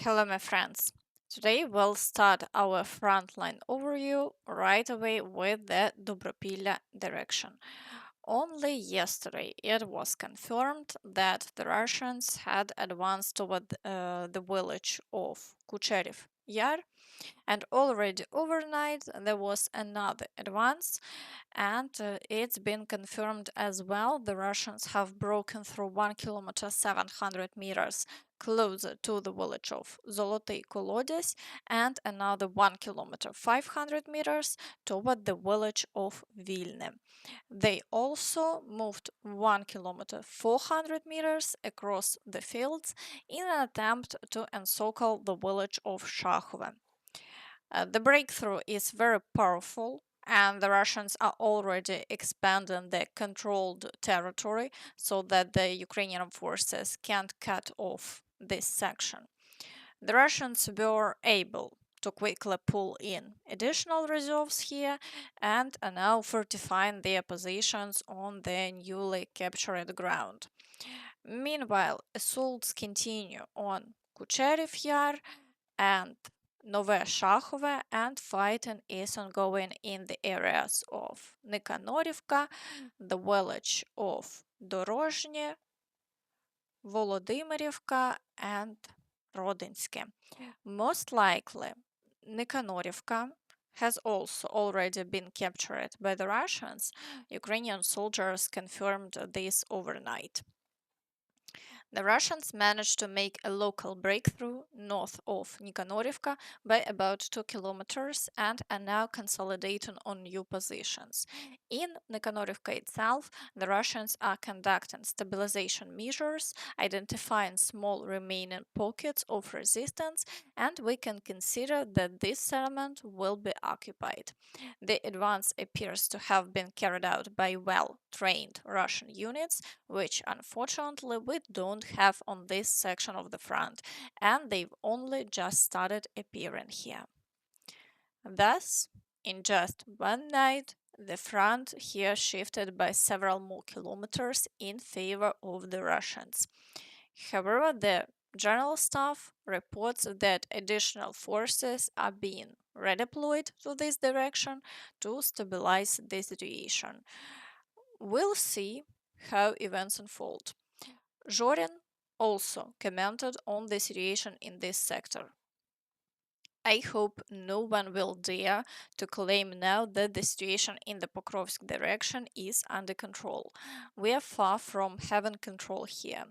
Hello, my friends. Today we'll start our frontline overview right away with the Dobropillia direction. Only yesterday it was confirmed that the Russians had advanced toward the village of Kucherev Yar, and already overnight there was another advance, and it's been confirmed as well. The Russians have broken through 1 kilometer 700 meters closer to the village of Zoloty Kolodys and another 1 kilometer 500 meters toward the village of Vilne. They also moved 1 kilometer 400 meters across the fields in an attempt to encircle the village of Shakhove. The breakthrough is very powerful, and the Russians are already expanding the controlled territory so that the Ukrainian forces can't cut off this section. The Russians were able to quickly pull in additional reserves here and are now fortifying their positions on the newly captured ground. Meanwhile, assaults continue on Kucherev Yar and Nove Shahove, and fighting is ongoing in the areas of Nikonorifka, the village of Dorozhny, Volodymyrivka, and Rodinske. Most likely, Nikonorivka has also already been captured by the Russians. Ukrainian soldiers confirmed this overnight. The Russians managed to make a local breakthrough north of Nikonorivka by about 2 kilometers and are now consolidating on new positions. In Nikonorivka itself, the Russians are conducting stabilization measures, identifying small remaining pockets of resistance, and we can consider that this settlement will be occupied. The advance appears to have been carried out by well trained Russian units, which unfortunately we don't have on this section of the front, and they've only just started appearing here. Thus, in just one night, the front here shifted by several more kilometers in favor of the Russians. However, the General Staff reports that additional forces are being redeployed to this direction to stabilize the situation. We'll see how events unfold. Zorin also commented on the situation in this sector. I hope no one will dare to claim now that the situation in the Pokrovsk direction is under control. We are far from having control here.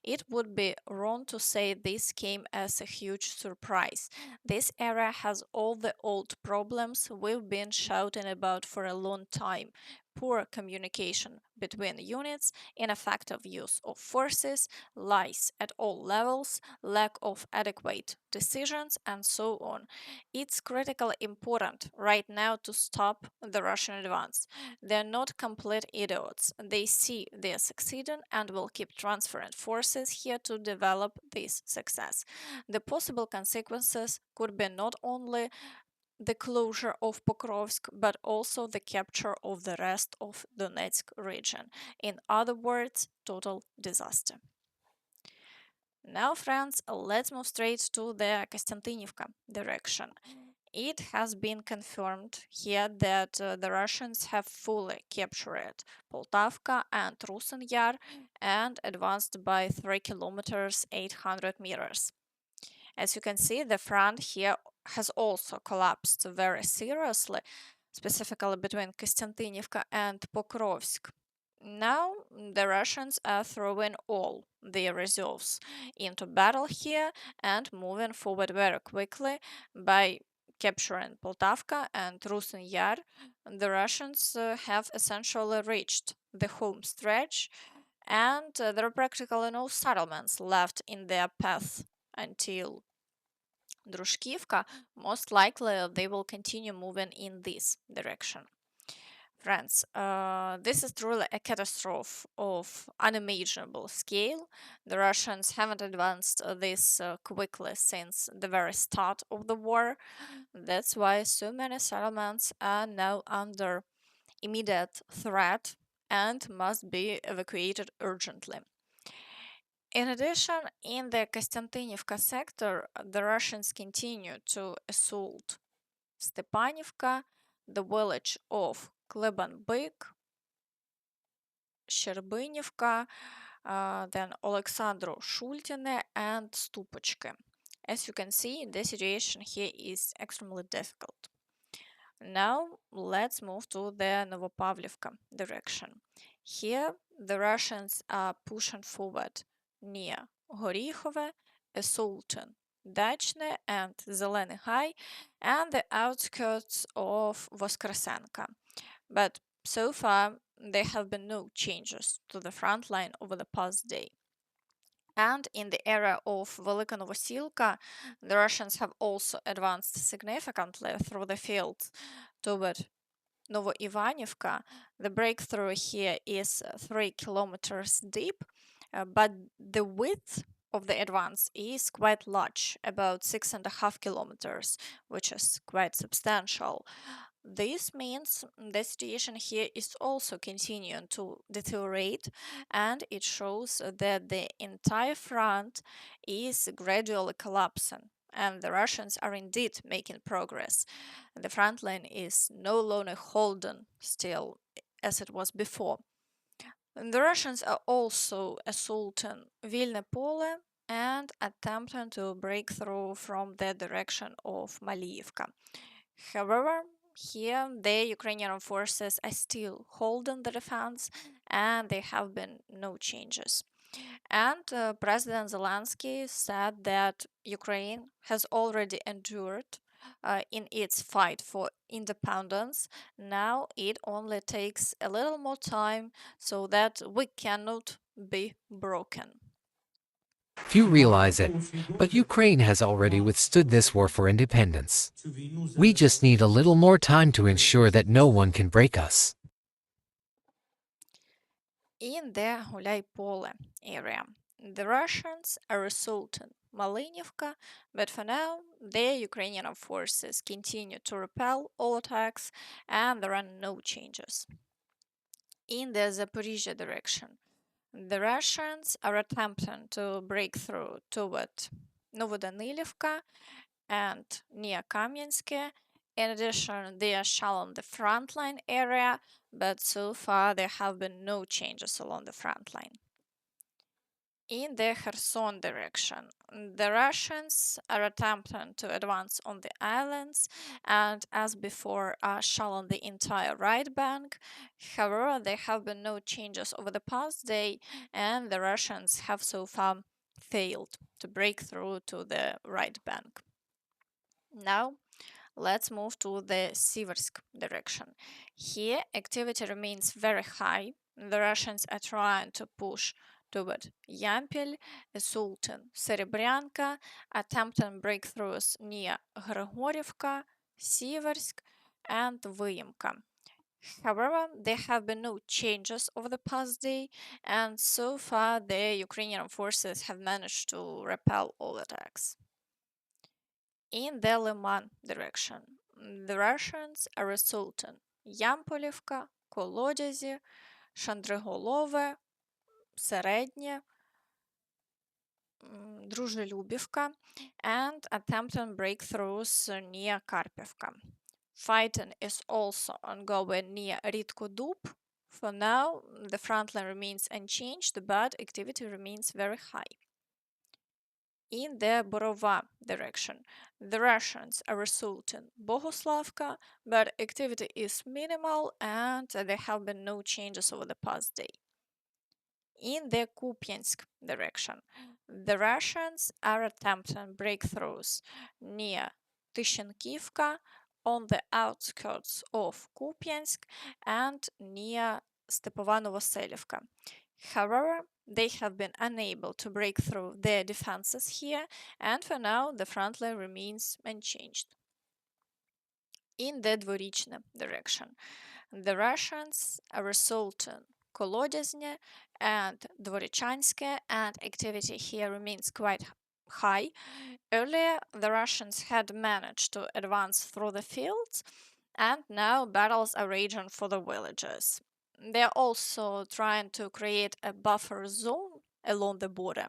It would be wrong to say this came as a huge surprise. This area has all the old problems we've been shouting about for a long time: poor communication between units, ineffective use of forces, lies at all levels, lack of adequate decisions, and so on. It's critically important right now to stop the Russian advance. They're not complete idiots. They see they're succeeding and will keep transferring forces here to develop this success. The possible consequences could be not only the closure of Pokrovsk, but also the capture of the rest of Donetsk region. In other words, total disaster. Now, friends, let's move straight to the Kostiantynivka direction. It has been confirmed here that the Russians have fully captured Poltavka and Rusin Yar and advanced by 3 kilometers 800 meters. As you can see, the front here has also collapsed very seriously, specifically between Kostiantynivka and Pokrovsk. Now the Russians are throwing all their reserves into battle here and moving forward very quickly by capturing Poltavka and Rusin Yar. The Russians have essentially reached the home stretch, and there are practically no settlements left in their path until Drushkivka. Most likely they will continue moving in this direction. Friends, this is truly a catastrophe of unimaginable scale. The Russians haven't advanced this quickly since the very start of the war. That's why so many settlements are now under immediate threat and must be evacuated urgently. In addition, in the Kostiantynivka sector, the Russians continue to assault Stepanivka, the village of Klebanbyk, Sherbynivka, then Alexandru Shultine, and Stupochki. As you can see, the situation here is extremely difficult. Now let's move to the Novopavlivka direction. Here, the Russians are pushing forward near Горіхове, assaulting Dachne and Zeleny High, and the outskirts of Voskresenka. But so far, there have been no changes to the front line over the past day. And in the area of Velika Novosilka, the Russians have also advanced significantly through the fields toward Novoivanivka. The breakthrough here is 3 kilometers deep, but the width of the advance is quite large, about 6.5 kilometers, which is quite substantial. This means the situation here is also continuing to deteriorate, and it shows that the entire front is gradually collapsing, and the Russians are indeed making progress. The front line is no longer holding still as it was before. And the Russians are also assaulting Vilna Pole and attempting to break through from the direction of Maliivka. However, here the Ukrainian forces are still holding the defense, and there have been no changes. And President Zelensky said that Ukraine has already endured in its fight for independence. Now it only takes a little more time so that we cannot be broken. Few realize it, but Ukraine has already withstood this war for independence. We just need a little more time to ensure that no one can break us. In the Gulay-Pole area, the Russians are assaulting Malinivka, but for now, the Ukrainian forces continue to repel all attacks and there are no changes. In the Zaporizhia direction, the Russians are attempting to break through toward Novodanilivka and near Kamyansk. In addition, they are shelling the frontline area, but so far there have been no changes along the front line. In the Kherson direction, the Russians are attempting to advance on the islands and, as before, are shelling the entire right bank. However, there have been no changes over the past day, and the Russians have so far failed to break through to the right bank. Now, let's move to the Siversk direction. Here, activity remains very high. The Russians are trying to push toward Yampil, assaulting Serebryanka, attempting breakthroughs near Grigorivka, Siversk, and Vyimka. However, there have been no changes over the past day, and so far the Ukrainian forces have managed to repel all attacks. In the Liman direction, the Russians are assaulting Ямполівка, Колодязі, Шандриголове, Середнє, Дружелюбівка, and attempting breakthroughs near Karpivka. Fighting is also ongoing near Ritkodub. For now, the front line remains unchanged, but activity remains very high. In the Borova direction, the Russians are assaulting Bogoslavka, but activity is minimal and there have been no changes over the past day. In the Kupiansk direction, the Russians are attempting breakthroughs near Tyshenkivka, on the outskirts of Kupiansk, and near Stepova Novoselivka. However, they have been unable to break through their defenses here, and for now the front line remains unchanged. In the Dvorichne direction, the Russians are assaulting Kolodezhne and Dvorichanske, and activity here remains quite high. Earlier, the Russians had managed to advance through the fields, and now battles are raging for the villages. They're also trying to create a buffer zone along the border.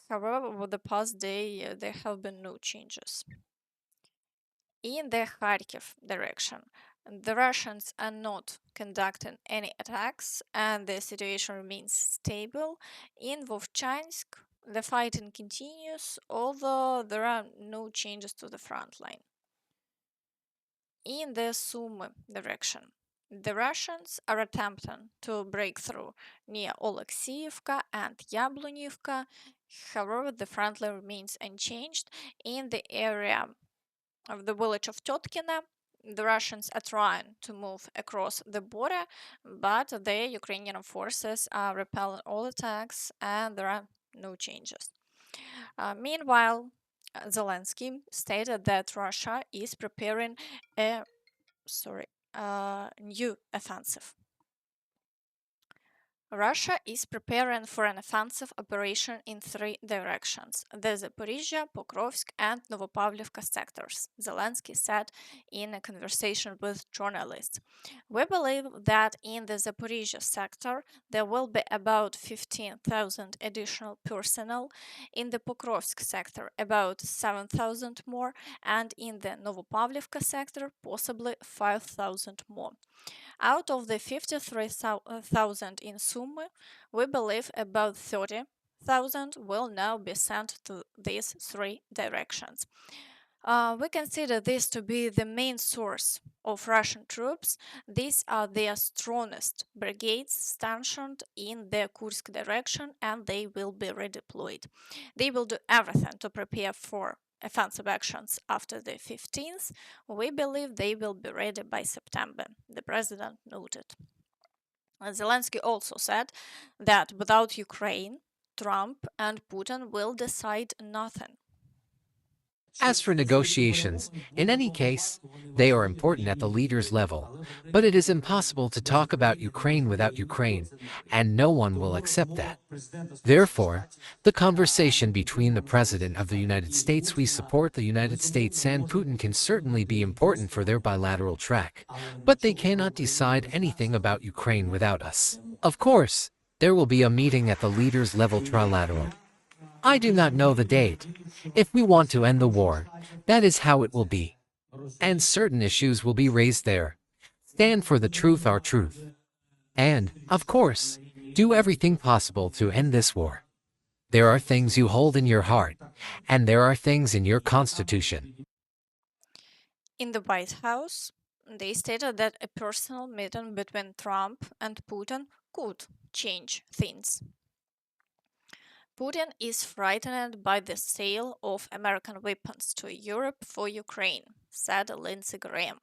However, over the past day, there have been no changes. In the Kharkiv direction, the Russians are not conducting any attacks and the situation remains stable. In Vovchansk, the fighting continues, although there are no changes to the front line. In the Sumy direction, the Russians are attempting to break through near Oleksiivka and Yablonivka. However, the front line remains unchanged. In the area of the village of Tetkina, the Russians are trying to move across the border, but the Ukrainian forces are repelling all attacks and there are no changes. Meanwhile, Zelensky stated that Russia is preparing a new offensive. Russia is preparing for an offensive operation in three directions: the Zaporizhia, Pokrovsk, and Novopavlivka sectors, Zelensky said in a conversation with journalists. We believe that in the Zaporizhia sector there will be about 15,000 additional personnel, in the Pokrovsk sector about 7,000 more, and in the Novopavlivka sector possibly 5,000 more. Out of the 53,000 in Sumy, we believe about 30,000 will now be sent to these three directions. We consider this to be the main source of Russian troops. These are their strongest brigades stationed in the Kursk direction and they will be redeployed. They will do everything to prepare for offensive actions after the 15th. We believe they will be ready by September, the president noted. Zelensky also said that without Ukraine, Trump and Putin will decide nothing. As for negotiations, in any case, they are important at the leaders' level, but it is impossible to talk about Ukraine without Ukraine, and no one will accept that. Therefore, the conversation between the President of the United States, we support the United States, and Putin can certainly be important for their bilateral track, but they cannot decide anything about Ukraine without us. Of course, there will be a meeting at the leaders' level trilateral. I do not know the date. If we want to end the war, that is how it will be. And certain issues will be raised there. Stand for the truth, our truth. And, of course, do everything possible to end this war. There are things you hold in your heart, and there are things in your constitution. In the White House, they stated that a personal meeting between Trump and Putin could change things. Putin is frightened by the sale of American weapons to Europe for Ukraine, said Lindsey Graham.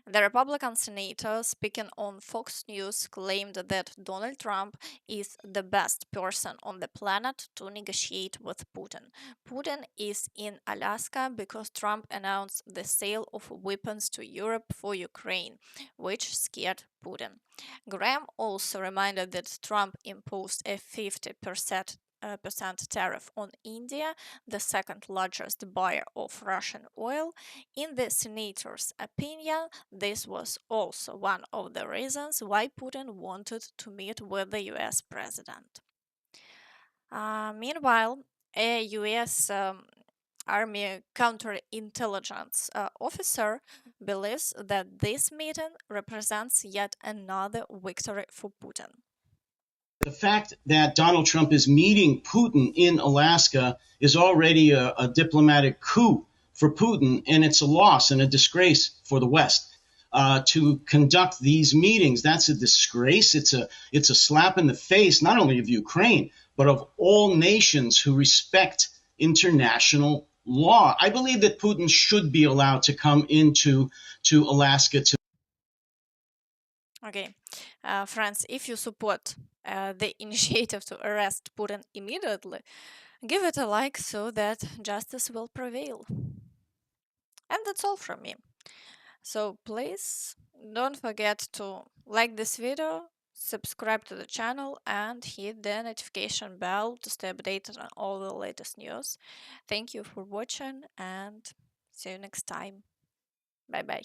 The Republican senator, speaking on Fox News, claimed that Donald Trump is the best person on the planet to negotiate with Putin. Putin is in Alaska because Trump announced the sale of weapons to Europe for Ukraine, which scared Putin. Graham also reminded that Trump imposed a 50% tariff on India, the second largest buyer of Russian oil. In the senator's opinion, this was also one of the reasons why Putin wanted to meet with the US president. Meanwhile, a US Army counterintelligence officer believes that this meeting represents yet another victory for Putin. The fact that Donald Trump is meeting Putin in Alaska is already a diplomatic coup for Putin, and it's a loss and a disgrace for the West. To conduct these meetings, that's a disgrace. It's a slap in the face, not only of Ukraine, but of all nations who respect international law. I believe that Putin should be allowed to come into Alaska to. Okay, friends, if you support the initiative to arrest Putin immediately, give it a like so that justice will prevail. And that's all from me. So please don't forget to like this video, subscribe to the channel, and hit the notification bell to stay updated on all the latest news. Thank you for watching and see you next time. Bye bye.